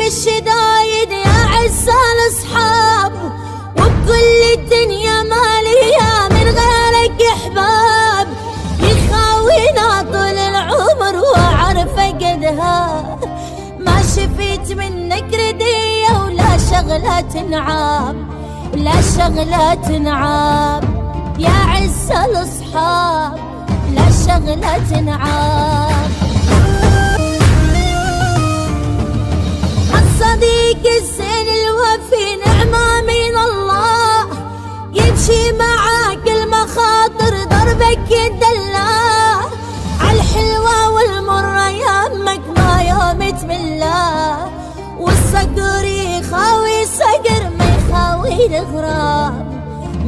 بالشدايد يا عز الاصحاب، وبكل الدنيا مالية من غيرك احباب، يخاوينا طول العمر واعرف قدها، ما شفيت منك ردية ولا شغلة تنعاب، ولا شغلة تنعاب يا عز الاصحاب، لا شغلة تنعاب. الصديق الزين الوفي نعمة من الله، يمشي معاك المخاطر دربك يدلاه، عالحلوة والمرة يمك ما يوم تملاه، والصقر يخاوي صقر ما يخاوي الغراب،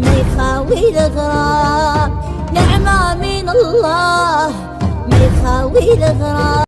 ما يخاوي الغراب، نعمة من الله ما يخاوي الغراب.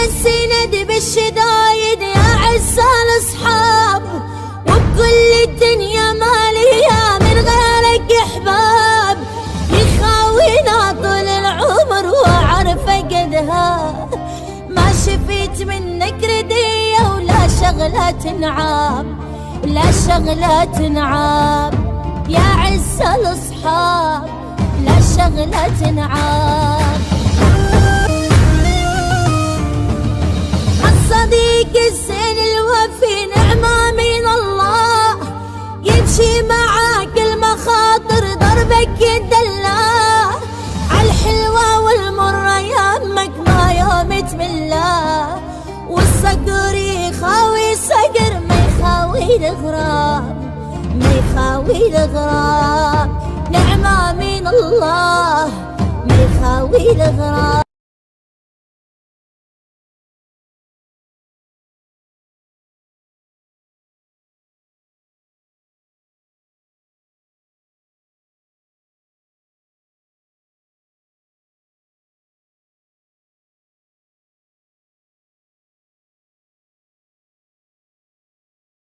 السند بالشدايد يا عز الاصحاب، وبكل الدنيا مالية من غيرك احباب، يخاوينا طول العمر واعرف قدها، ما شفيت منك ردية ولا شغلة تنعاب، ولا شغلة تنعاب يا عز الاصحاب، لا شغلة تنعاب. الصديق الزين الوفي نعمة من الله، يمشي معاك المخاطر دربك يدلاه، عالحلوة والمرة يمك ما يوم تملاه، والصقر يخاوي صقر ما يخاوي الغراب، ما يخاوي الغراب، نعمة من الله ما يخاوي الغراب.